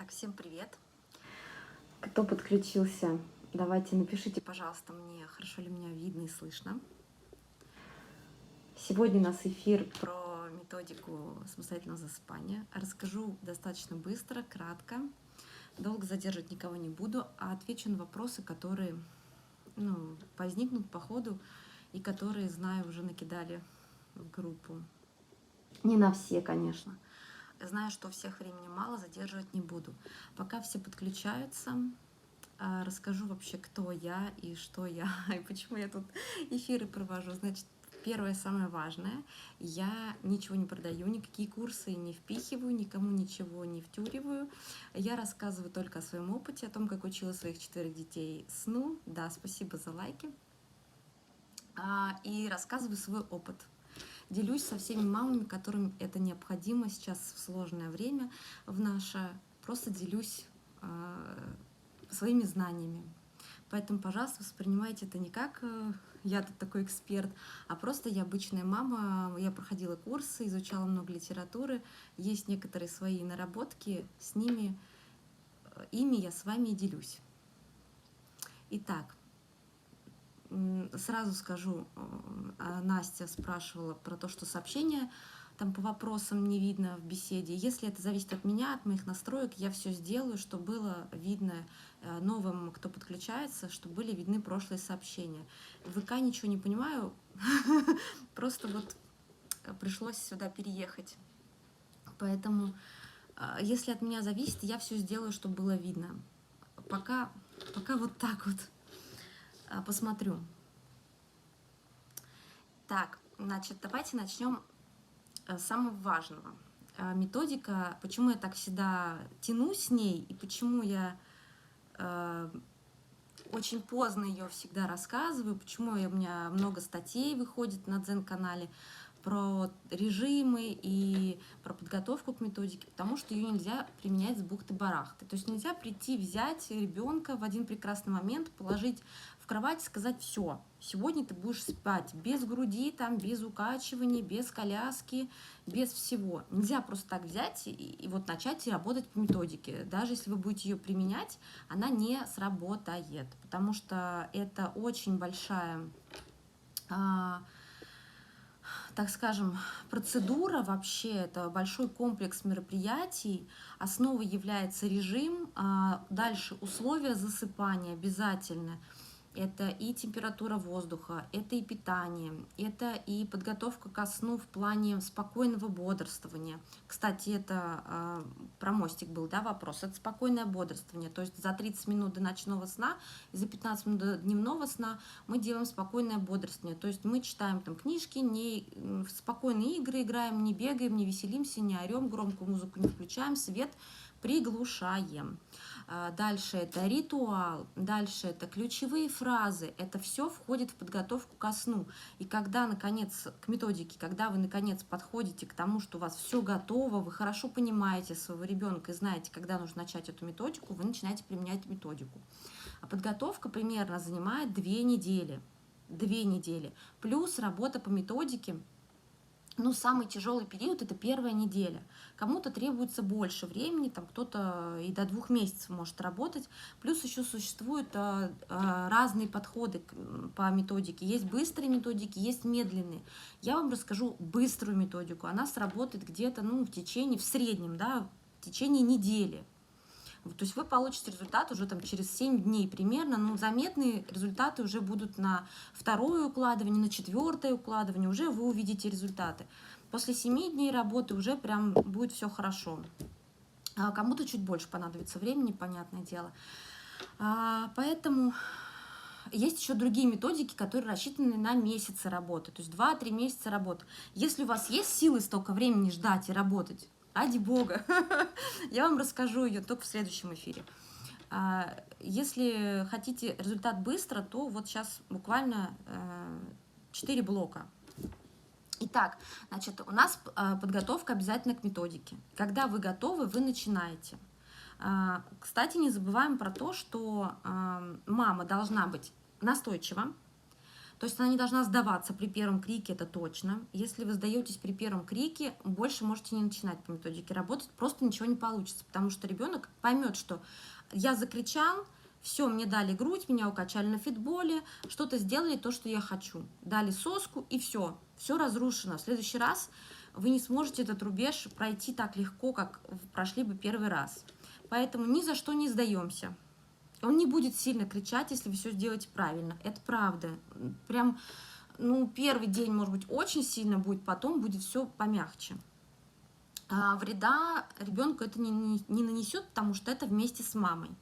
Так, всем привет. Кто подключился? Давайте напишите. Пожалуйста, мне хорошо ли меня видно и слышно. Сегодня у нас эфир. Про методику самостоятельного засыпания расскажу достаточно быстро, кратко. Долго задерживать никого не буду, а отвечу на вопросы, которые возникнут по ходу и которые, знаю, уже накидали в группу. Не на все, конечно. Знаю, что у всех времени мало, задерживать не буду. Пока все подключаются, расскажу вообще, кто я и что я, и почему я тут эфиры провожу. Значит, первое, самое важное, я ничего не продаю, никакие курсы не впихиваю, никому ничего не втюриваю. Я рассказываю только о своем опыте, о том, как учила своих 4 детей сну. Да, спасибо за лайки. И рассказываю свой опыт. Делюсь со всеми мамами, которым это необходимо сейчас в сложное время в наше. Просто делюсь своими знаниями. Поэтому, пожалуйста, воспринимайте это не как я тут такой эксперт, а просто я обычная мама, я проходила курсы, изучала много литературы, есть некоторые свои наработки, с ними, ими я с вами и делюсь. Итак, сразу скажу, Настя спрашивала про то, что сообщения там по вопросам не видно в беседе. Если это зависит от меня, от моих настроек, я все сделаю, чтобы было видно новым, кто подключается, чтобы были видны прошлые сообщения. В ВК ничего не понимаю, просто вот пришлось сюда переехать. Поэтому, если от меня зависит, я все сделаю, чтобы было видно. Пока вот так вот посмотрю. Так, значит, давайте начнем с самого важного. Методика, почему я так всегда тянусь с ней и почему я очень поздно ее всегда рассказываю, почему у меня много статей выходит на Дзен-канале про режимы и про подготовку к методике, потому что ее нельзя применять с бухты-барахты. То есть нельзя прийти, взять ребенка в один прекрасный момент, положить в кровать и сказать: все, сегодня ты будешь спать без груди, там, без укачивания, без коляски, без всего. Нельзя просто так взять и вот начать работать по методике. Даже если вы будете ее применять, она не сработает, потому что это очень большая, так скажем, процедура вообще, это большой комплекс мероприятий. Основой является режим, дальше условия засыпания обязательно. Это и температура воздуха, это и питание, это и подготовка ко сну в плане спокойного бодрствования. Кстати, это про мостик был, да, вопрос. Это спокойное бодрствование, то есть за 30 минут до ночного сна и за 15 минут до дневного сна мы делаем спокойное бодрствование. То есть мы читаем там книжки, не в спокойные игры играем, не бегаем, не веселимся, не орем, громкую музыку не включаем, свет приглушаем. Дальше это ритуал, дальше это ключевые фразы, это все входит в подготовку ко сну. И когда, наконец, к методике, когда вы, наконец, подходите к тому, что у вас все готово, вы хорошо понимаете своего ребенка и знаете, когда нужно начать эту методику, вы начинаете применять методику. А подготовка примерно занимает 2 недели. 2 недели. Плюс работа по методике. Самый тяжелый период – это первая неделя. Кому-то требуется больше времени, там кто-то и до 2 месяцев может работать. Плюс еще существуют разные подходы по методике. Есть быстрые методики, есть медленные. Я вам расскажу быструю методику. Она сработает где-то в среднем, да, в течение недели. То есть вы получите результат уже там через 7 дней примерно, но заметные результаты уже будут на второе укладывание, на 4-е укладывание, уже вы увидите результаты. После 7 дней работы уже прям будет все хорошо. Кому-то чуть больше понадобится времени, понятное дело. Поэтому есть еще другие методики, которые рассчитаны на месяцы работы, то есть 2-3 месяца работы. Если у вас есть силы столько времени ждать и работать, ради бога, я вам расскажу ее только в следующем эфире. Если хотите результат быстро, то вот сейчас буквально 4 блока. Итак, значит, у нас подготовка обязательно к методике. Когда вы готовы, вы начинаете. Кстати, не забываем про то, что мама должна быть настойчива. То есть она не должна сдаваться при первом крике, это точно. Если вы сдаетесь при первом крике, больше можете не начинать по методике работать, просто ничего не получится, потому что ребенок поймет, что я закричал, все, мне дали грудь, меня укачали на фитболе, что-то сделали то, что я хочу. Дали соску, и все разрушено. В следующий раз вы не сможете этот рубеж пройти так легко, как прошли бы первый раз. Поэтому ни за что не сдаемся. Он не будет сильно кричать, если вы все сделаете правильно. Это правда. Прям, первый день, может быть, очень сильно будет, потом будет все помягче. Вреда ребенку это не нанесет, потому что это вместе с мамой.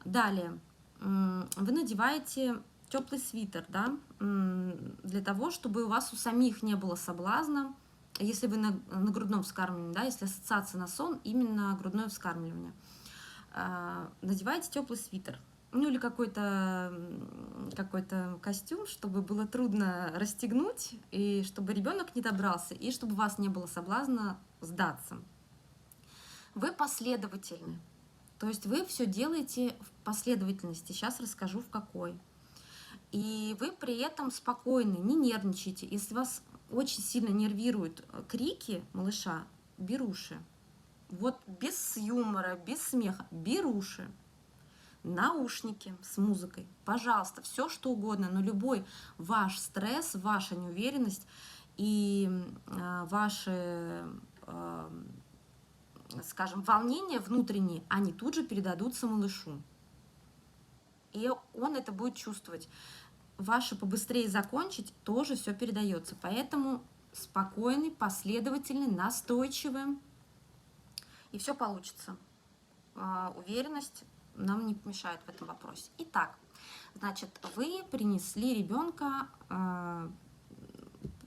Далее, вы надеваете теплый свитер, да, для того, чтобы у вас у самих не было соблазна, если вы на грудном вскармливании, да, если ассоциация на сон, именно грудное вскармливание. Надевайте теплый свитер, или какой-то костюм, чтобы было трудно расстегнуть, и чтобы ребенок не добрался, и чтобы у вас не было соблазна сдаться. Вы последовательны, то есть вы все делаете в последовательности, сейчас расскажу в какой. И вы при этом спокойны, не нервничайте. Если вас очень сильно нервируют крики малыша, беруши. Вот без юмора, без смеха, беруши, наушники с музыкой, пожалуйста, все что угодно, но любой ваш стресс, ваша неуверенность и ваши, скажем, волнения внутренние, они тут же передадутся малышу. И он это будет чувствовать. Ваше побыстрее закончить тоже все передается. Поэтому спокойный, последовательный, настойчивый. И все получится. Уверенность нам не помешает в этом вопросе. Итак, значит, вы принесли ребенка, я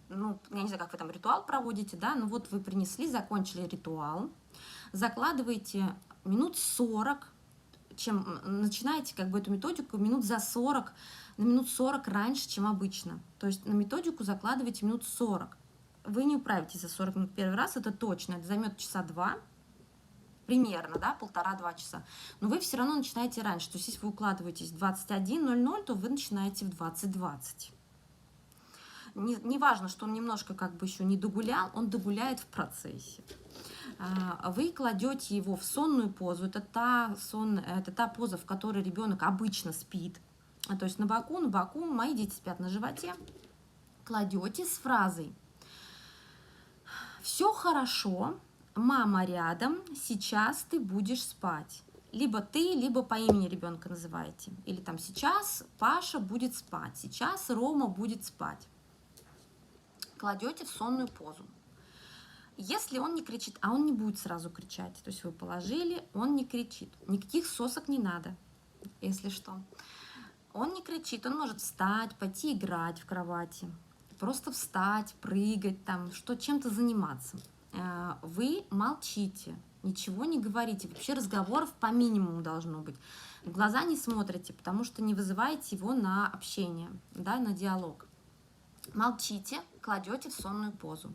не знаю, как вы там ритуал проводите, да, но вот вы принесли, закончили ритуал, закладываете минут 40, начинаете эту методику минут за 40, на минут 40 раньше, чем обычно. То есть на методику закладываете минут 40. Вы не управитесь за 40 минут первый раз, это точно, это займет часа 2, примерно, да, 1,5-2 часа. Но вы все равно начинаете раньше. То есть если вы укладываетесь в 21:00, то вы начинаете в 20:20. Не важно, что он немножко еще не догулял, он догуляет в процессе. Вы кладете его в сонную позу. Это та поза, в которой ребенок обычно спит. То есть на боку, мои дети спят на животе. Кладете с фразой: «Все хорошо, мама рядом, сейчас ты будешь спать». Либо ты, либо по имени ребенка называете. Или там: сейчас Паша будет спать, сейчас Рома будет спать. Кладете в сонную позу. Если он не кричит, а он не будет сразу кричать, то есть вы положили, он не кричит. Никаких сосок не надо, если что. Он не кричит, он может встать, пойти играть в кровати, просто встать, прыгать, чем-то заниматься. Вы молчите, ничего не говорите, вообще разговоров по минимуму должно быть. В глаза не смотрите, потому что не вызываете его на общение, да, на диалог. Молчите, кладете в сонную позу.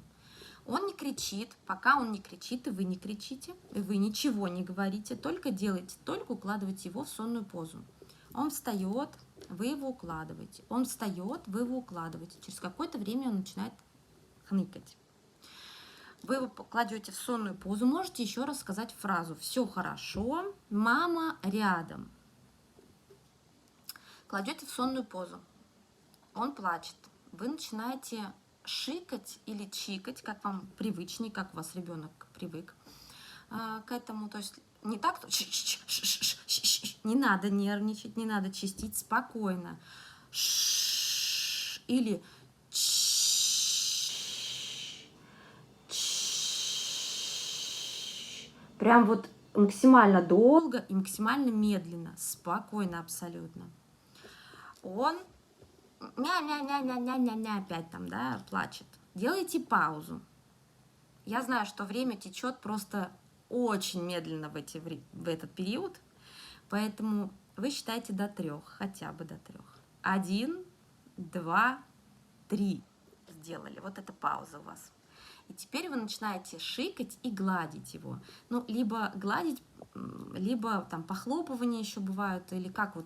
Он не кричит, пока он не кричит, и вы не кричите, и вы ничего не говорите, только укладываете его в сонную позу. Он встает, вы его укладываете. Он встает, вы его укладываете. Через какое-то время он начинает хныкать. Вы его кладете в сонную позу. Можете еще раз сказать фразу: «Все хорошо, мама рядом». Кладете в сонную позу. Он плачет. Вы начинаете шикать или чикать, как вам привычнее, как у вас ребенок привык к этому. То есть не так, что не надо нервничать, не надо чистить, спокойно. Или Прям вот максимально долго. долго и максимально медленно, спокойно абсолютно. Он ня-ня-ня-ня-ня-ня-ня опять да, плачет. Делайте паузу. Я знаю, что время течет просто очень медленно в этот период, поэтому вы считаете до 3, хотя бы до 3. 1, 2, 3 сделали. Вот эта пауза у вас. И теперь вы начинаете шикать и гладить его. Либо гладить либо там похлопывания еще бывают, или как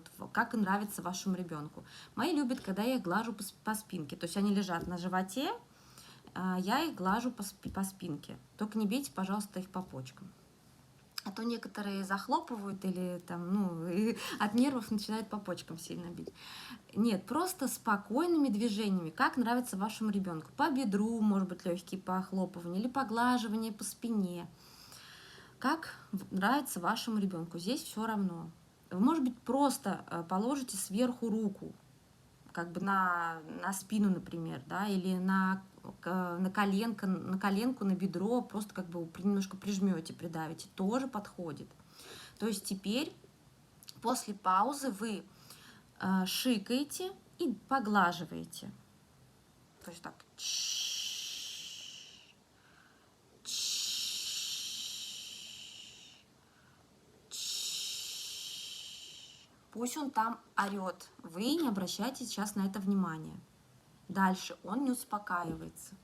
и нравится вашему ребенку. Мои любят, когда я их глажу по спинке, то есть они лежат на животе, я их глажу по спинке. Только не бейте, пожалуйста, их по почкам. А то некоторые захлопывают или там, ну, и от нервов начинают по почкам сильно бить. Нет, просто спокойными движениями, как нравится вашему ребенку. По бедру, может быть, легкие похлопывания или поглаживание по спине. Как нравится вашему ребенку. Здесь все равно. Вы, может быть, просто положите сверху руку, как бы на спину, например, да, или на коленку, на бедро, просто как бы немножко прижмете, придавите, тоже подходит. То есть теперь после паузы вы шикаете и поглаживаете. То есть так. Пусть он там орет. Вы не обращайте сейчас на это внимание. Дальше он не успокаивается.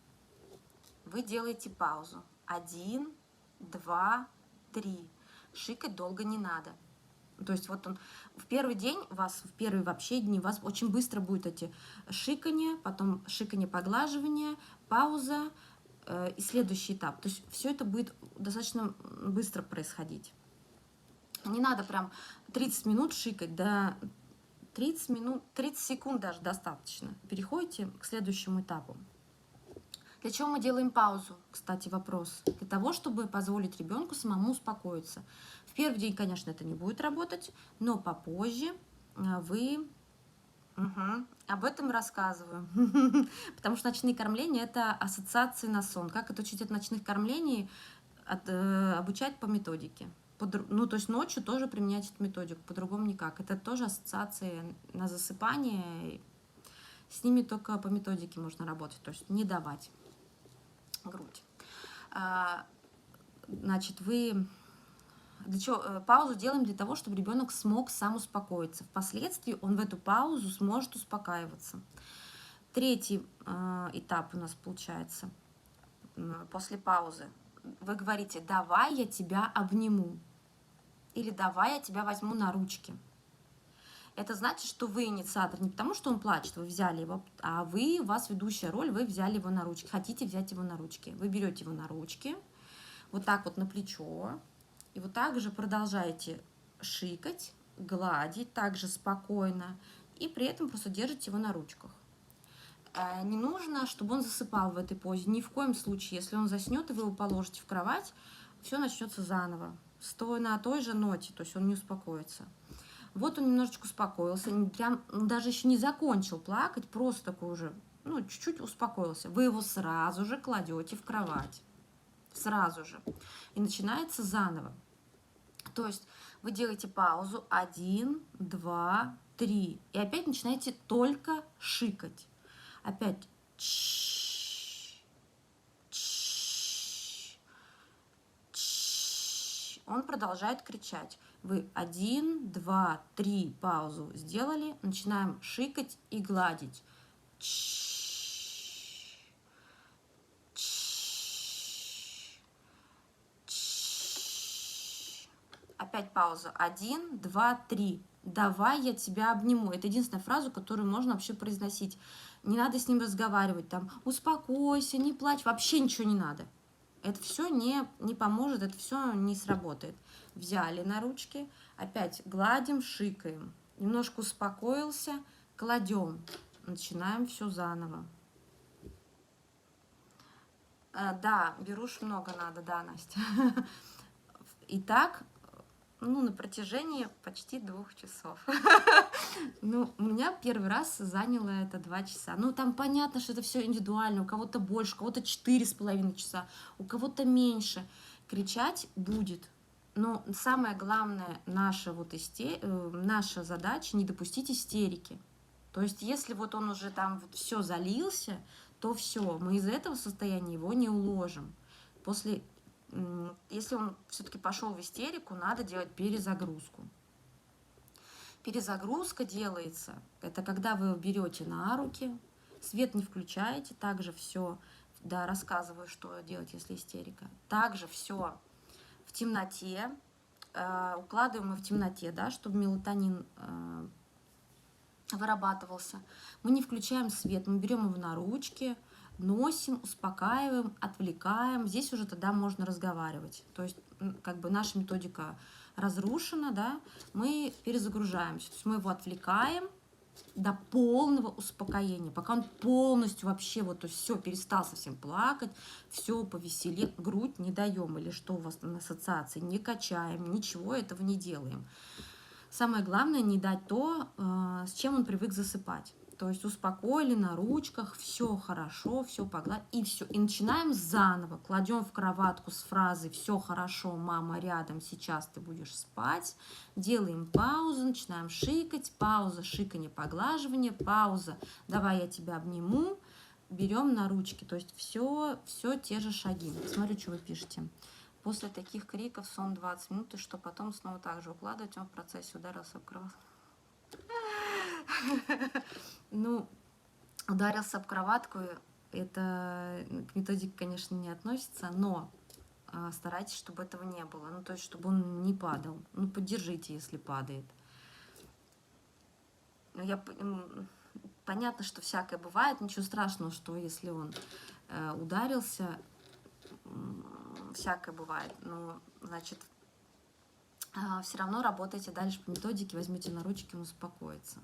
Вы делаете паузу. 1, 2, 3. Шикать долго не надо. То есть вот он в первый день, в первые вообще дни у вас очень быстро будет эти шикания, потом шикание, поглаживание, пауза и следующий этап. То есть все это будет достаточно быстро происходить. Не надо прям 30 минут шикать, да, 30 минут, 30 секунд даже достаточно. Переходите к следующему этапу. Для чего мы делаем паузу? Кстати, вопрос. Для того, чтобы позволить ребенку самому успокоиться. В первый день, конечно, это не будет работать, но попозже вы... Об этом рассказываю. Потому что ночные кормления – это ассоциации на сон. Как отучить от ночных кормлений? Обучать по методике. Ну, то есть ночью тоже применять эту методику, по-другому никак. Это тоже ассоциации на засыпание. С ними только по методике можно работать, то есть не давать грудь. Значит, паузу делаем для того, чтобы ребенок смог сам успокоиться. Впоследствии он в эту паузу сможет успокаиваться. Третий этап у нас получается после паузы. Вы говорите: давай я тебя обниму. Или давай я тебя возьму на ручки. Это значит, что вы инициатор не потому, что он плачет, вы взяли его, а у вас ведущая роль, вы взяли его на ручки, хотите взять его на ручки. Вы берете его на ручки, вот так вот на плечо, и вот так же продолжаете шикать, гладить, также спокойно, и при этом просто держите его на ручках. Не нужно, чтобы он засыпал в этой позе, ни в коем случае. Если он заснет, и вы его положите в кровать, все начнется заново, стоя на той же ноте, то есть он не успокоится. Вот он немножечко успокоился, прям даже еще не закончил плакать, просто такой уже, ну, чуть-чуть успокоился. Вы его сразу же кладете в кровать, сразу же, и начинается заново. То есть вы делаете паузу 1, 2, 3, и опять начинаете только шикать. Опять он продолжает кричать. Вы 1, 2, 3 паузу сделали, начинаем шикать и гладить. Опять пауза. 1, 2, 3. Давай я тебя обниму. Это единственная фраза, которую можно вообще произносить. Не надо с ним разговаривать, там, успокойся, не плачь, вообще ничего не надо. Это все не поможет, это все не сработает. Взяли на ручки, опять гладим, шикаем. Немножко успокоился, кладем. Начинаем все заново. Да, беруш много надо, да, Настя. Итак, на протяжении почти 2 часов. Ну, у меня первый раз заняло это 2 часа. Ну, там понятно, что это все индивидуально. У кого-то больше, у кого-то 4,5 часа, у кого-то меньше. Кричать будет. Но самое главное, наша задача — не допустить истерики. То есть, если вот он уже там вот все залился, то все, мы из этого состояния его не уложим. Если он все-таки пошел в истерику, надо делать перезагрузку. Перезагрузка делается, это когда вы берете на руки, свет не включаете, также все, да, рассказываю, что делать, если истерика. Также все в темноте, укладываем мы в темноте, да, чтобы мелатонин вырабатывался. Мы не включаем свет, мы берем его на ручки, носим, успокаиваем, отвлекаем. Здесь уже тогда можно разговаривать. То есть как бы наша методика разрушена, да, мы перезагружаемся. То есть мы его отвлекаем до полного успокоения, пока он полностью вообще вот, то есть все, перестал совсем плакать, все повеселее, грудь не даем, или что у вас там на ассоциации, не качаем, ничего этого не делаем. Самое главное, не дать то, с чем он привык засыпать. То есть успокоили на ручках, все хорошо, все погладили, и все. И начинаем заново. Кладем в кроватку с фразой «все хорошо, мама рядом, сейчас ты будешь спать». Делаем паузу, начинаем шикать. Пауза, шиканье, поглаживание. Пауза, давай я тебя обниму. Берем на ручки. То есть все те же шаги. Смотрю, что вы пишете. После таких криков сон 20 минут, и что потом снова так же укладывать, он в процессе ударился об кроватку. Ну, ударился об кроватку, это к методике, конечно, не относится, но старайтесь, чтобы этого не было. Ну, то есть, чтобы он не падал. Ну, поддержите, если падает. Понятно, что всякое бывает, ничего страшного, что если он ударился, всякое бывает. Но, значит, все равно работайте дальше по методике, возьмите на ручки, он успокоится.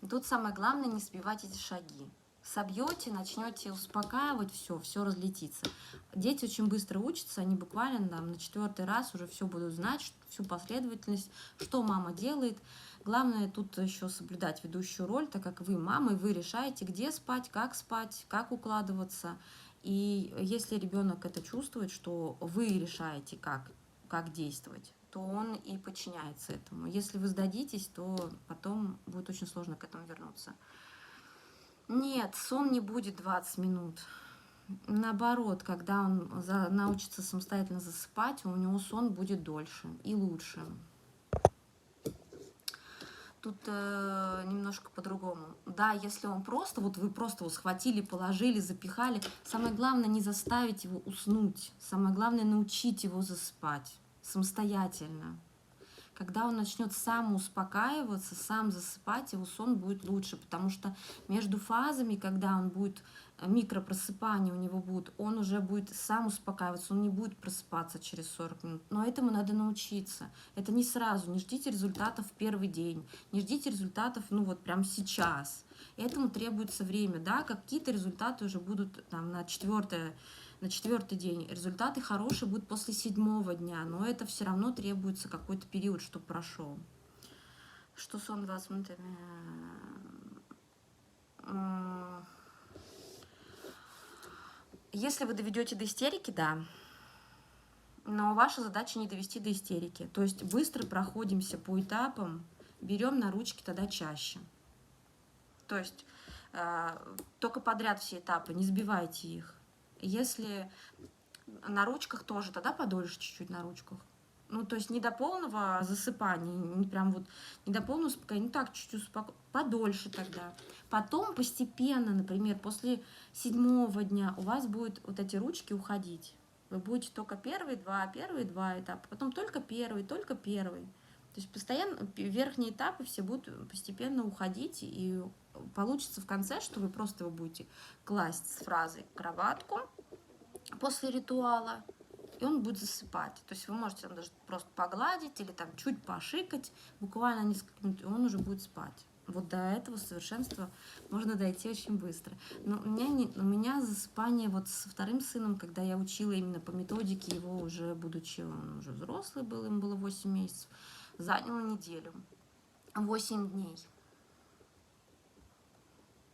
Тут самое главное не сбивать эти шаги. Собьете, начнете успокаивать, все разлетится. Дети очень быстро учатся, они буквально там, на 4-й раз уже все будут знать, всю последовательность, что мама делает. Главное тут еще соблюдать ведущую роль, так как вы мама, и вы решаете, где спать, как укладываться. И если ребенок это чувствует, что вы решаете, как действовать, то он и подчиняется этому. Если вы сдадитесь, то потом будет очень сложно к этому вернуться. Нет, сон не будет 20 минут. Наоборот, когда он научится самостоятельно засыпать, у него сон будет дольше и лучше. Тут немножко по-другому. Да, если он просто, вот вы просто его схватили, положили, запихали, самое главное не заставить его уснуть. Самое главное научить его засыпать самостоятельно. Когда он начнет сам успокаиваться, сам засыпать, его сон будет лучше, потому что между фазами, когда он будет микропросыпание у него будет, он уже будет сам успокаиваться, он не будет просыпаться через 40 минут. Но этому надо научиться. Это не сразу, не ждите результатов в первый день, не ждите результатов, ну вот прямо сейчас. Этому требуется время, да, какие-то результаты уже будут там на четвертый день. Результаты хорошие будут после 7-го дня, но это все равно требуется какой-то период, чтобы прошел. Что сон 20 минут? Если вы доведете до истерики, да, но ваша задача не довести до истерики. То есть быстро проходимся по этапам, берем на ручки тогда чаще. То есть только подряд все этапы, не сбивайте их. Если на ручках тоже, тогда подольше чуть-чуть на ручках. Ну, то есть не до полного засыпания, не прям вот, не до полного успокоения, ну так, чуть-чуть подольше тогда. Потом постепенно, например, после 7-го дня у вас будут вот эти ручки уходить. Вы будете только первые два этапа, потом только первый. То есть постоянно верхние этапы все будут постепенно уходить, и получится в конце, что вы просто его будете класть с фразой «кроватку» после ритуала, и он будет засыпать. То есть вы можете там даже просто погладить или там чуть пошикать, буквально несколько минут, и он уже будет спать. Вот до этого совершенства можно дойти очень быстро. Но у меня засыпание вот со вторым сыном, когда я учила именно по методике его, уже будучи, он уже взрослый был, ему было 8 месяцев, заняло неделю, 8 дней.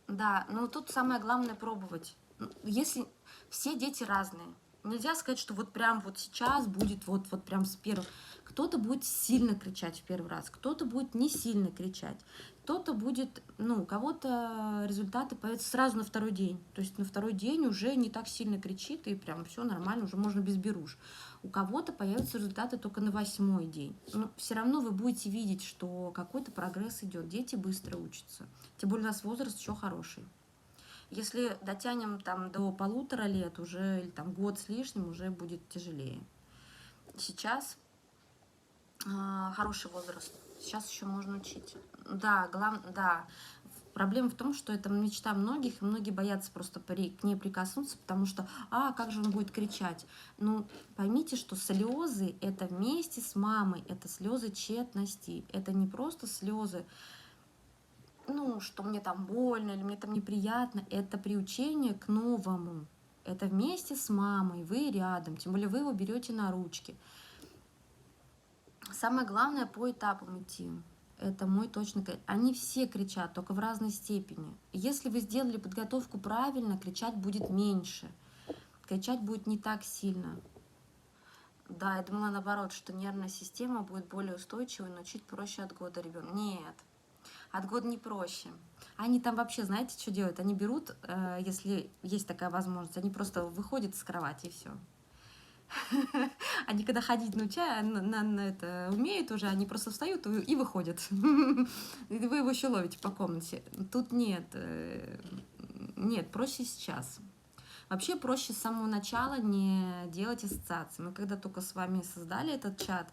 Да, но тут самое главное пробовать. Если все дети разные, нельзя сказать, что вот прям вот сейчас будет вот прям с первого. Кто-то будет сильно кричать в первый раз, кто-то будет не сильно кричать, кто-то будет, ну, у кого-то результаты появятся сразу на второй день. То есть на второй день уже не так сильно кричит, и прям все нормально, уже можно без беруш. У кого-то появятся результаты только на 8-й день. Но все равно вы будете видеть, что какой-то прогресс идет. Дети быстро учатся. Тем более у нас возраст еще хороший. Если дотянем там до 1,5 лет, уже или там год с лишним, уже будет тяжелее. Сейчас Хороший возраст. Сейчас еще можно учить. Да, да. Проблема в том, что это мечта многих, и многие боятся просто к ней прикоснуться, потому что, как же он будет кричать? Ну, поймите, что слезы — это вместе с мамой, это слезы тщетности, это не просто слезы, ну, что мне там больно или мне там неприятно, это приучение к новому. Это вместе с мамой, вы рядом, тем более вы его берете на ручки. Самое главное по этапам идти. Это мой точно. Они все кричат, только в разной степени. Если вы сделали подготовку правильно, кричать будет меньше. Кричать будет не так сильно. Да, я думала наоборот, что нервная система будет более устойчивой, но чуть проще от года ребенка. Нет, от года не проще. Они там вообще, знаете, что делают? Они берут, если есть такая возможность, они просто выходят из кровати и все. Они когда ходить это умеют уже, они просто встают и выходят. И вы его еще ловите по комнате. Тут нет, нет, проще сейчас. Вообще проще с самого начала не делать ассоциации. Мы когда только с вами создали этот чат,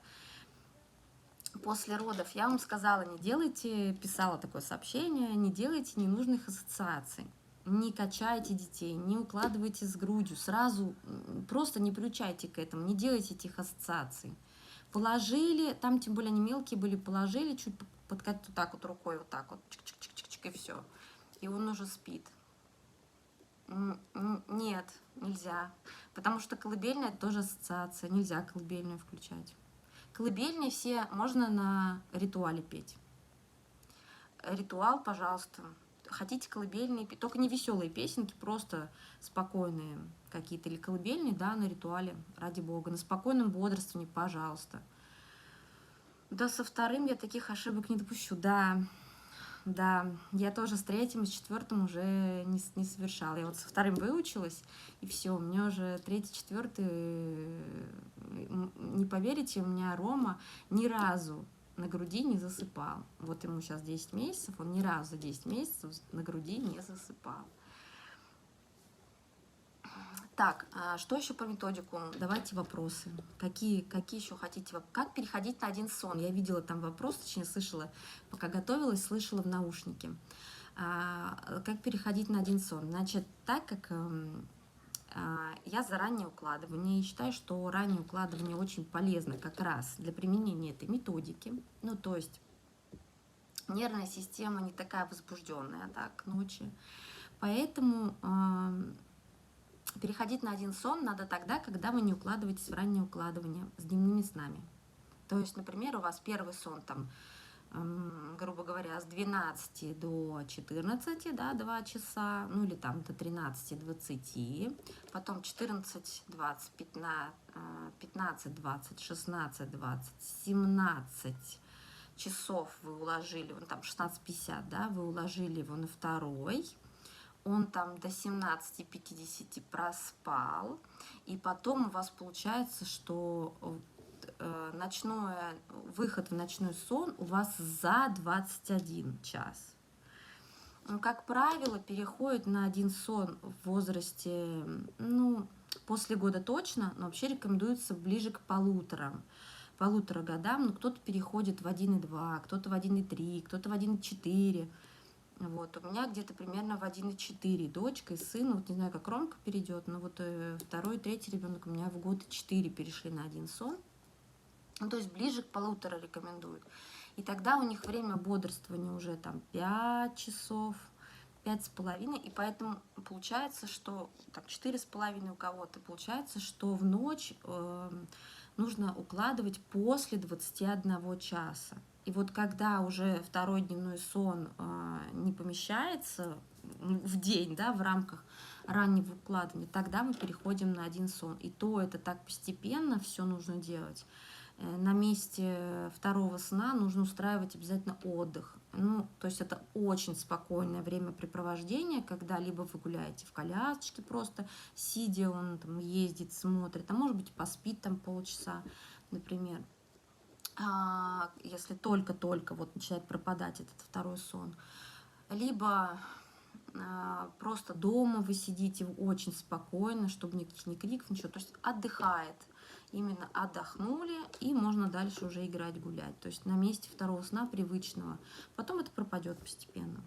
после родов я вам сказала, не делайте, писала такое сообщение, не делайте ненужных ассоциаций. Не качайте детей, не укладывайте с грудью, сразу просто не приучайте к этому, не делайте этих ассоциаций. Положили, там тем более они мелкие были, положили, чуть подкатить вот так вот рукой, вот так вот, чик-чик-чик-чик, и все. И он уже спит. Нет, нельзя, потому что колыбельная — это тоже ассоциация, нельзя колыбельную включать. Колыбельные все можно на ритуале петь. Ритуал, пожалуйста. Хотите колыбельные, только не веселые песенки, просто спокойные какие-то, или колыбельные, да, на ритуале, ради бога, на спокойном бодрствовании, пожалуйста. Да, со вторым я таких ошибок не допущу, да, я тоже с третьим и с четвертым уже не совершала. Я вот со вторым выучилась, и все, у меня уже третий, четвертый, не поверите, у меня Рома ни разу на груди не засыпал. Вот ему сейчас 10 месяцев, он ни разу за 10 месяцев на груди не засыпал. Так, что еще по методику? Давайте вопросы. Какие еще хотите? Как переходить на один сон? Я видела там вопрос, точнее слышала, пока готовилась, слышала в наушнике. Как переходить на один сон? Значит, так как я заранее укладываю. Я считаю, что раннее укладывание очень полезно как раз для применения этой методики. Ну, то есть нервная система не такая возбужденная, да, к ночи. Поэтому переходить на один сон надо тогда, когда вы не укладываетесь в раннее укладывание с дневными снами. То есть, например, у вас первый сон там, грубо говоря, с 12 до 14, да, 2 часа, ну или там до 13-20, потом 14-20, 15-20, 16-20, 17 часов вы уложили, он там 16:50, да, вы уложили его на второй, он там до 17:50 проспал, и потом у вас получается, что выход в ночной сон у вас за 21 час. Как правило, переходит на один сон в возрасте, ну, после года точно, но вообще рекомендуется ближе к полутора годам. Но кто-то переходит в 1,2, кто-то в 1,3, кто-то в 1,4. Вот, у меня где-то примерно в 1,4 дочка и сын, вот не знаю, как Ромка перейдет, но вот второй, третий ребенок у меня в 1,4 перешли на один сон. Ну, то есть ближе к полутора рекомендуют. И тогда у них время бодрствования уже там 5 часов, 5,5. И поэтому получается, что там 4,5 у кого-то. Получается, что в ночь нужно укладывать после 21 часа. И вот когда уже второй дневной сон не помещается в день, да, в рамках раннего укладывания, тогда мы переходим на один сон. И то это так постепенно все нужно делать. На месте второго сна нужно устраивать обязательно отдых. Ну, то есть это очень спокойное времяпрепровождение, когда либо вы гуляете в колясочке просто, сидя, он там ездит, смотрит, а может быть поспит там полчаса, например. Если только-только вот начинает пропадать этот второй сон. Либо просто дома вы сидите очень спокойно, чтобы никаких ни криков, ничего, то есть отдыхает. именно отдохнули, и можно дальше уже играть, гулять. То есть на месте второго сна привычного. Потом это пропадет постепенно.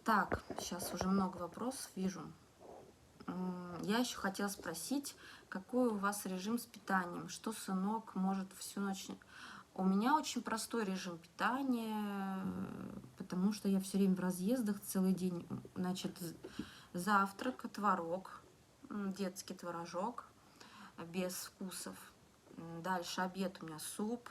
Так, сейчас уже много вопросов вижу. Я еще хотела спросить, какой у вас режим с питанием? Что сынок может всю ночь... У меня очень простой режим питания, потому что я все время в разъездах целый день. Значит, завтрак, творог, детский творожок, без вкусов. Дальше обед у меня суп.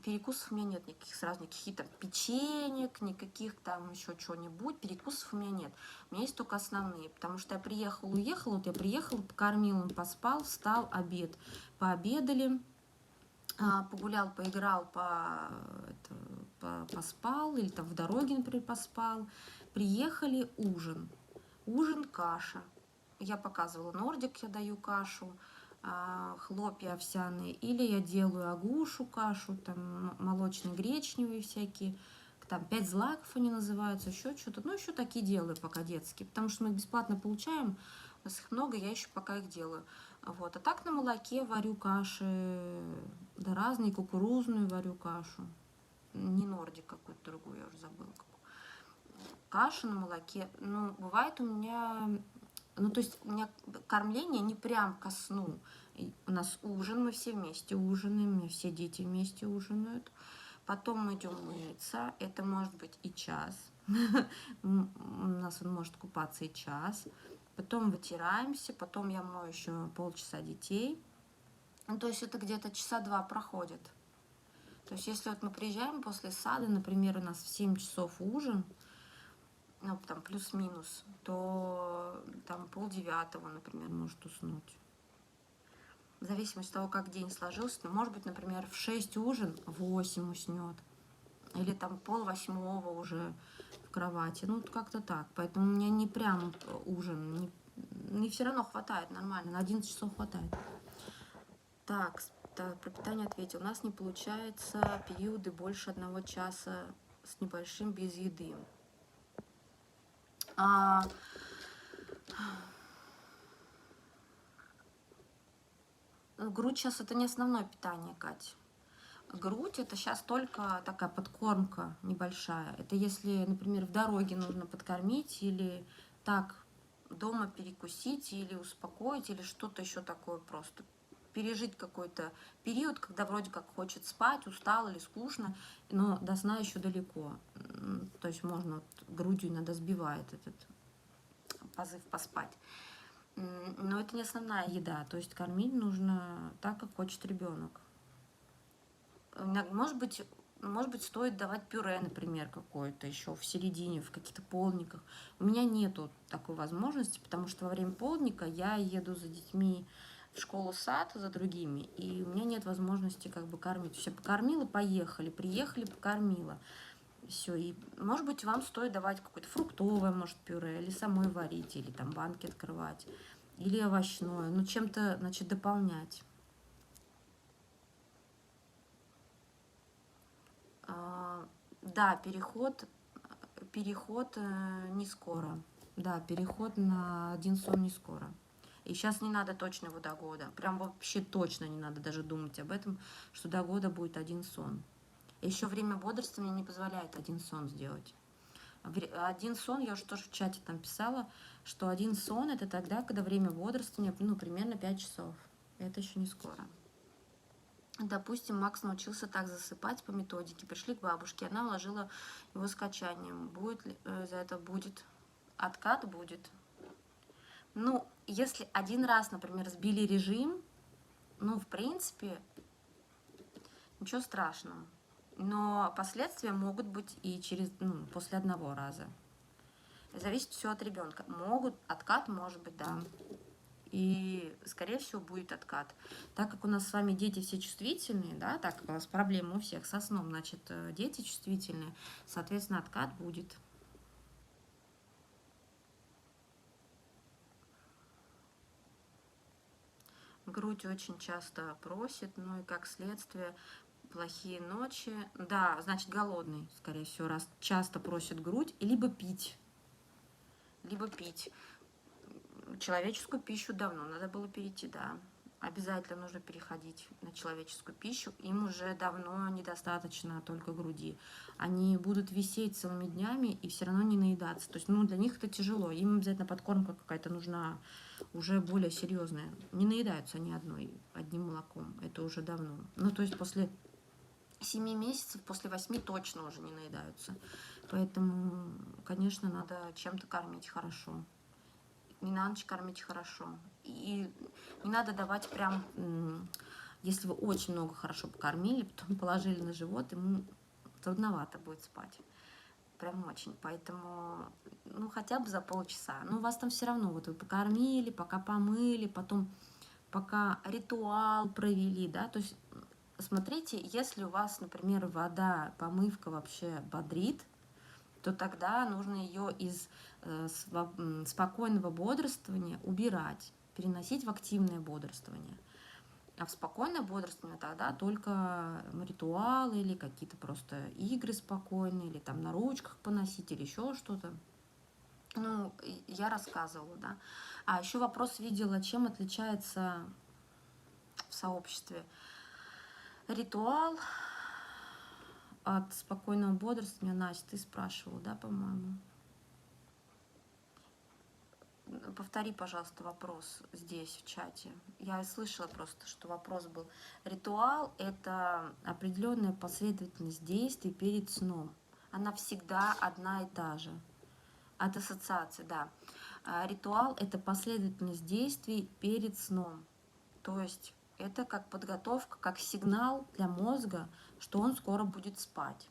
Перекусов у меня нет никаких, сразу никаких там печенек, никаких там еще чего-нибудь. Перекусов у меня нет. У меня есть только основные, потому что я приехала, уехала, вот я приехала, покормил, он поспал, встал, обед. Пообедали, погулял, поиграл, поспал, или там в дороге, например, поспал. Приехали, ужин. Ужин, каша. Я показывала нордик, я даю кашу, хлопья овсяные, или я делаю агушу кашу, там молочно-гречневые всякие, там 5 злаков они называются, еще что-то, ну еще такие делаю пока детские, потому что мы их бесплатно получаем, у нас их много, я еще пока их делаю. Вот. А так на молоке варю каши, да разные, кукурузную варю кашу, не нордик, какую-то другую, я уже забыла какую. Каша на молоке, ну, бывает у меня... Ну, то есть у меня кормление не прям ко сну. У нас ужин, мы все вместе ужинаем, у меня все дети вместе ужинают. Потом мы идем мыться, это может быть и час. У нас он может купаться и час. Потом вытираемся, потом я мою еще полчаса детей. Ну, то есть это где-то часа 2 проходит. То есть если вот мы приезжаем после сада, например, у нас в 7 часов ужин, ну, там плюс-минус, то там 8:30, например, может уснуть. В зависимости от того, как день сложился, ну, может быть, например, в 6 ужин, в 8 уснет. Или там 7:30 уже в кровати. Ну, как-то так. Поэтому у меня не прям ужин. Не все равно хватает нормально. На 11 часов хватает. Так, про питание ответил. У нас не получается периоды больше 1 часа с небольшим без еды. Грудь сейчас это не основное питание, Кать. Грудь это сейчас только такая подкормка небольшая. Это если, например, в дороге нужно подкормить или так дома перекусить или успокоить или что-то еще такое просто. Пережить какой-то период, когда вроде как хочет спать, устал или скучно, но до сна еще далеко. То есть можно вот, грудью иногда сбивает этот позыв поспать. Но это не основная еда, то есть кормить нужно так, как хочет ребенок. Может быть, стоит давать пюре, например, какое-то еще в середине, в каких-то полдниках. У меня нету такой возможности, потому что во время полдника я еду за детьми в школу-сад, за другими, и у меня нет возможности как бы кормить. Все, покормила, поехали, приехали, покормила. Все, и, может быть, вам стоит давать какое-то фруктовое, может, пюре, или самой варить, или там банки открывать, или овощное, ну, чем-то, значит, дополнять. Да, переход не скоро. Да, переход на 1 сон не скоро. И сейчас не надо точно его до года. Прям вообще точно не надо даже думать об этом, что до года будет 1 сон. Еще время бодрствования не позволяет 1 сон сделать. 1 сон, я уже тоже в чате там писала, что 1 сон это тогда, когда время бодрствования, ну, примерно 5 часов. Это еще не скоро. Допустим, Макс научился так засыпать по методике. Пришли к бабушке, она уложила его с качанием. Будет ли за это будет откат? Будет. Ну, если 1 раз, например, сбили режим, ну, в принципе, ничего страшного. Но последствия могут быть и после 1 раза. Зависит все от ребенка. Откат может быть, да. И, скорее всего, будет откат. Так как у нас с вами дети все чувствительные, да, так как у нас проблемы у всех со сном, значит, дети чувствительные, соответственно, откат будет. Грудь очень часто просит, ну и как следствие плохие ночи. Да, значит, голодный, скорее всего, раз часто просит грудь, либо пить. Человеческую пищу давно надо было перейти, да. Обязательно нужно переходить на человеческую пищу. Им уже давно недостаточно только груди. Они будут висеть целыми днями и все равно не наедаться. То есть, ну, для них это тяжело. Им обязательно подкормка какая-то нужна, уже более серьезная. Не наедаются они одним молоком. Это уже давно. Ну, то есть после 7 месяцев, после 8 точно уже не наедаются. Поэтому, конечно, надо чем-то кормить хорошо. Не на ночь кормить хорошо. И не надо давать прям, если вы очень много хорошо покормили, потом положили на живот, ему трудновато будет спать. Прям очень. Поэтому, ну, хотя бы за полчаса. Ну, у вас там все равно, вот вы покормили, пока помыли, потом пока ритуал провели, да, то есть смотрите, если у вас, например, вода, помывка вообще бодрит, то тогда нужно ее из спокойного бодрствования убирать, переносить в активное бодрствование. А в спокойное бодрствование тогда только ритуалы или какие-то просто игры спокойные, или там на ручках поносить, или еще что-то. Ну, я рассказывала, да. А еще вопрос видела, чем отличается в сообществе ритуал от спокойного бодрствования. Настя, ты спрашивала, да, по-моему? Повтори, пожалуйста, вопрос здесь, в чате. Я слышала просто, что вопрос был. Ритуал – это определенная последовательность действий перед сном. Она всегда одна и та же. От ассоциации, да. Ритуал – это последовательность действий перед сном. То есть это как подготовка, как сигнал для мозга, что он скоро будет спать.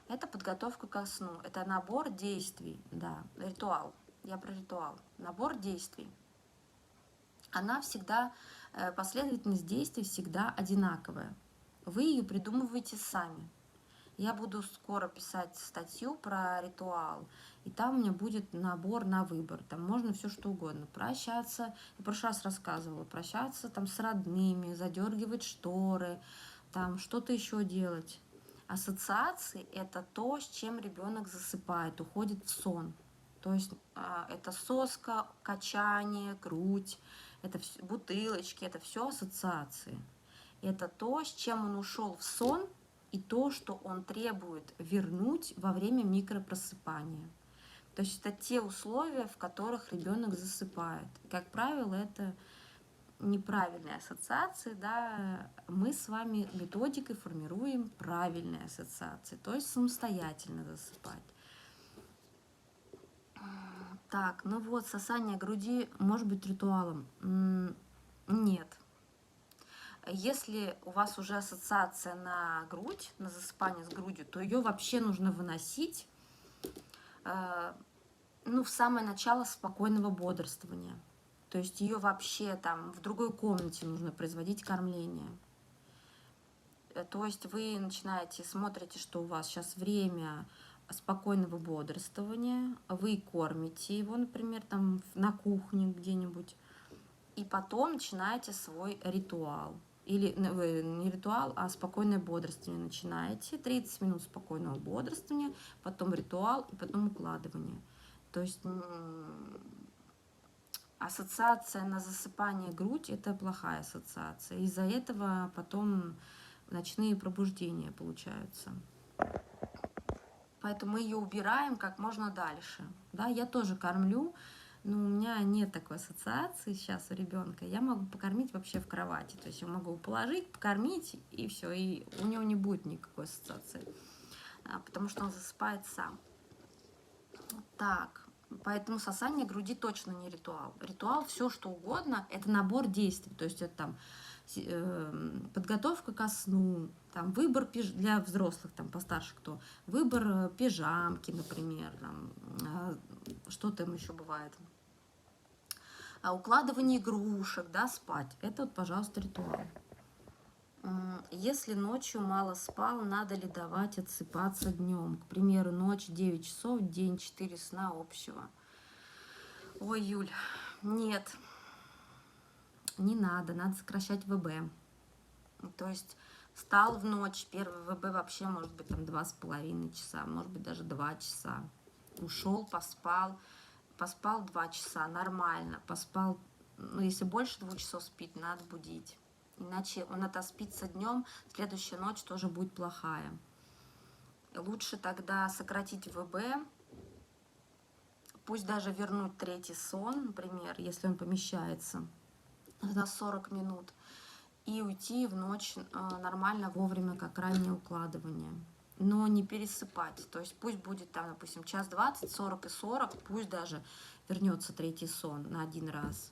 Это подготовка ко сну. Это набор действий, да, ритуал. Я про ритуал. Набор действий. Она всегда, последовательность действий всегда одинаковая. Вы ее придумываете сами. Я буду скоро писать статью про ритуал, и там у меня будет набор на выбор. Там можно все что угодно. Прощаться, я в прошлый раз рассказывала, прощаться там с родными, задергивать шторы, там что-то еще делать. Ассоциации – это то, с чем ребенок засыпает, уходит в сон. То есть это соска, качание, грудь, это бутылочки, это все ассоциации. Это то, с чем он ушел в сон, и то, что он требует вернуть во время микропросыпания. То есть это те условия, в которых ребенок засыпает. И, как правило, это неправильные ассоциации, да, мы с вами методикой формируем правильные ассоциации, то есть самостоятельно засыпать. Так, ну вот, сосание груди может быть ритуалом? Нет. Если у вас уже ассоциация на грудь, на засыпание с грудью, то ее вообще нужно выносить, ну, в самое начало спокойного бодрствования. То есть ее вообще там в другой комнате нужно производить кормление. То есть вы начинаете, смотрите, что у вас сейчас время спокойного бодрствования, вы кормите его, например, там на кухне где-нибудь, и потом начинаете свой ритуал. Или не ритуал, а спокойное бодрствование начинаете. 30 минут спокойного бодрствования, потом ритуал и потом укладывание. То есть ассоциация на засыпание грудь – это плохая ассоциация. Из-за этого потом ночные пробуждения получаются. Поэтому мы ее убираем как можно дальше. Да, я тоже кормлю, но у меня нет такой ассоциации сейчас у ребенка. Я могу покормить вообще в кровати. То есть я могу положить, покормить, и все. И у него не будет никакой ассоциации. Потому что он засыпает сам. Так, поэтому сосание груди точно не ритуал. Ритуал все что угодно, это набор действий. То есть это там подготовка ко сну, там выбор для взрослых, там постарше кто, выбор пижамки, например, там, что там еще бывает, укладывание игрушек, да, спать. Это вот, пожалуйста, ритуал. Если ночью мало спал, надо ли давать отсыпаться днем? К примеру, ночь 9 часов, день 4 сна общего. Ой, Юль, нет, не надо, надо сокращать ВБ. То есть встал в ночь, первый ВБ вообще может быть там 2,5 часа, может быть даже 2 часа. Ушел, поспал, поспал 2 часа, нормально, поспал, ну, если больше 2 часов спит, надо будить. Иначе он отоспится днем, следующая ночь тоже будет плохая. Лучше тогда сократить ВБ, пусть даже вернуть третий сон, например, если он помещается на 40 минут, и уйти в ночь нормально вовремя, как раннее укладывание. Но не пересыпать. То есть пусть будет там, допустим, час 20, 40 и 40, пусть даже вернется третий сон на один раз.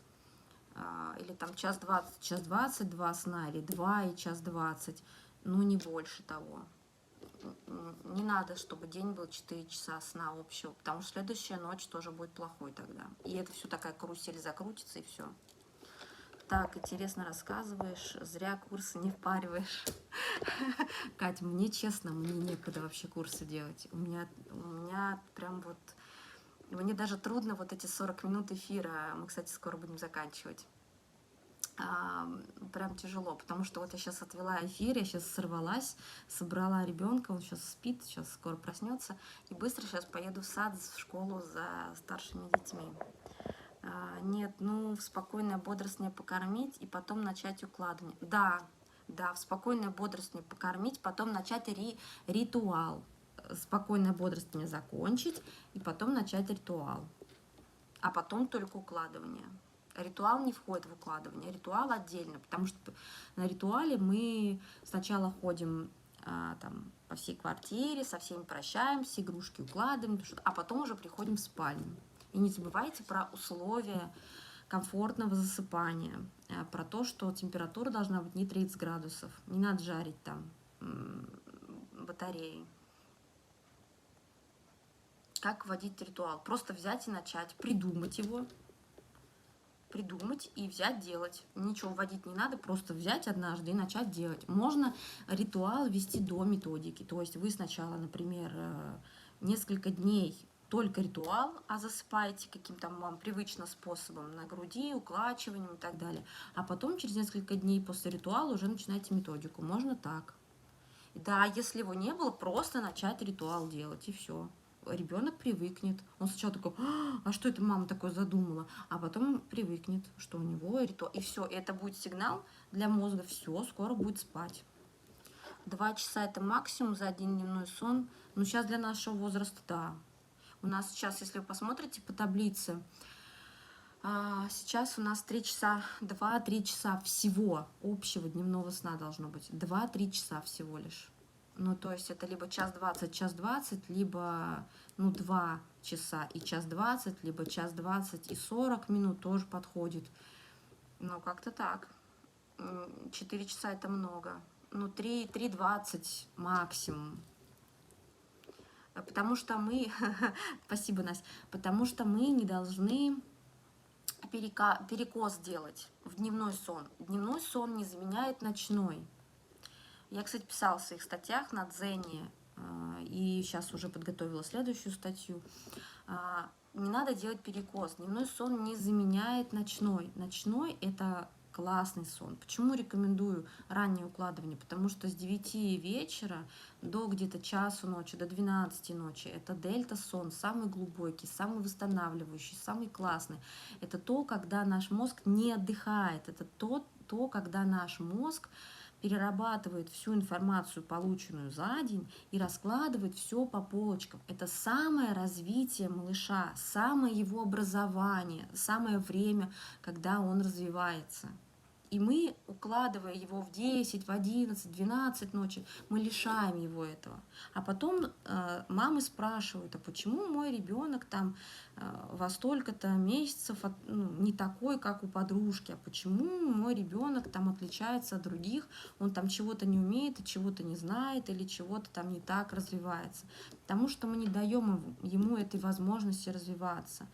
Или там час 20, 2 сна, или 2 и час 20, ну не больше того. Не надо, чтобы день был 4 часа сна общего, потому что следующая ночь тоже будет плохой тогда. И это все такая карусель закрутится, и все. Так, интересно рассказываешь, зря курсы не впариваешь. Кать, мне честно, мне некогда вообще курсы делать. У меня прям вот... Мне даже трудно вот эти 40 минут эфира. Мы, кстати, скоро будем заканчивать. Прям тяжело, потому что вот я сейчас отвела эфир, я сейчас сорвалась, собрала ребенка, он сейчас спит, сейчас скоро проснется, и быстро сейчас поеду в сад, в школу за старшими детьми. Нет, ну, в спокойное бодрствование покормить и потом начать укладывание. Да, в спокойное бодрствование покормить, потом начать ритуал. Спокойное бодрствование закончить и потом начать ритуал. А потом только укладывание. Ритуал не входит в укладывание, ритуал отдельно, потому что на ритуале мы сначала ходим там, по всей квартире, со всеми прощаемся, игрушки укладываем, а потом уже приходим в спальню. И не забывайте про условия комфортного засыпания, про то, что температура должна быть не 30 градусов, не надо жарить там батареи. Как вводить ритуал? Просто взять и начать, придумать его, придумать и взять делать. Ничего вводить не надо, просто взять однажды и начать делать. Можно ритуал вести до методики. То есть вы сначала, например, несколько дней только ритуал, а засыпаете каким-то вам привычным способом на груди, укладыванием и так далее. А потом через несколько дней после ритуала уже начинаете методику. Можно так. Да, если его не было, просто начать ритуал делать и все. Ребенок привыкнет. Он сначала такой, а что это мама такое задумала? А потом привыкнет, что у него ритуал. И все, это будет сигнал для мозга. Все, скоро будет спать. 2 часа это максимум за один дневной сон. Но сейчас для нашего возраста, да. У нас сейчас, если вы посмотрите по таблице, сейчас у нас 3 часа, 2-3 часа всего общего дневного сна должно быть. 2-3 часа всего лишь. Ну, то есть это либо час 20, либо 2 часа и час 20, либо час 20 и 40 минут тоже подходит. Ну, как-то так. 4 часа это много. Ну, 3-20 максимум. Потому что мы, спасибо, Настя, потому что мы не должны перекос делать в дневной сон. Дневной сон не заменяет ночной. Я, кстати, писала в своих статьях на Дзене, и сейчас уже подготовила следующую статью. Не надо делать перекос. Дневной сон не заменяет ночной. Ночной – это классный сон. Почему рекомендую раннее укладывание? Потому что с 9 вечера до где-то часу ночи, до 12 ночи – это дельта-сон, самый глубокий, самый восстанавливающий, самый классный. Это то, когда наш мозг не отдыхает. Это то, когда наш мозг перерабатывает всю информацию, полученную за день, и раскладывает все по полочкам. Это самое развитие малыша, самое его образование, самое время, когда он развивается. И мы, укладывая его в 10, в 11, 12 ночи, мы лишаем его этого. А потом мамы спрашивают, а почему мой ребенок там во столько-то месяцев не такой, как у подружки, а почему мой ребенок там отличается от других, он там чего-то не умеет, и чего-то не знает, или чего-то там не так развивается. Потому что мы не даем ему этой возможности развиваться.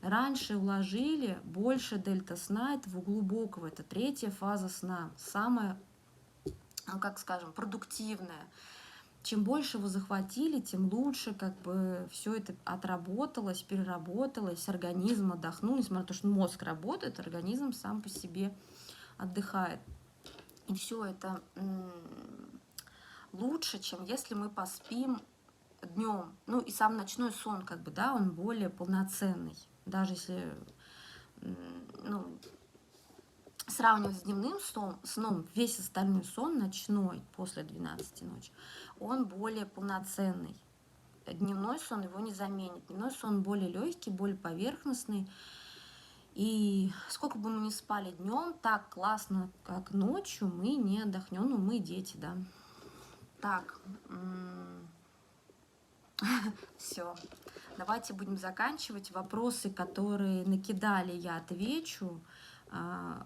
Раньше уложили больше дельта сна, этого глубокого, это третья фаза сна, самая, как скажем, продуктивная. Чем больше вы захватили, тем лучше как бы все это отработалось, переработалось, организм отдохнул, несмотря на то, что мозг работает, организм сам по себе отдыхает. И все это лучше, чем если мы поспим днем. Ну и сам ночной сон, как бы, да, он более полноценный. даже если ну, сравнивать с дневным сном, весь остальной сон ночной после 12 ночи, он более полноценный. Дневной сон его не заменит. Дневной сон более легкий, более поверхностный. И сколько бы мы ни спали днем, так классно, как ночью, мы не отдохнем. Ну, мы дети, да. Так, все. Давайте будем заканчивать. Вопросы, которые накидали, я отвечу.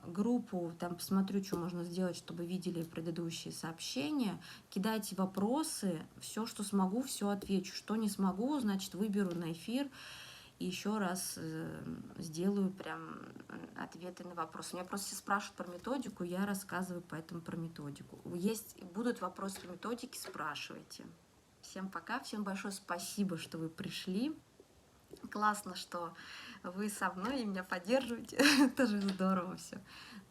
Группу, там посмотрю, что можно сделать, чтобы видели предыдущие сообщения. Кидайте вопросы, все, что смогу, все отвечу. Что не смогу, значит, выберу на эфир и еще раз сделаю прям ответы на вопросы. Меня просто все спрашивают про методику, я рассказываю поэтому про методику. Будут вопросы по методике, спрашивайте. Всем пока, всем большое спасибо, что вы пришли. Классно, что вы со мной и меня поддерживаете. Тоже здорово все.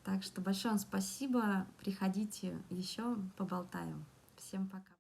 Так что большое вам спасибо. Приходите еще, поболтаем. Всем пока.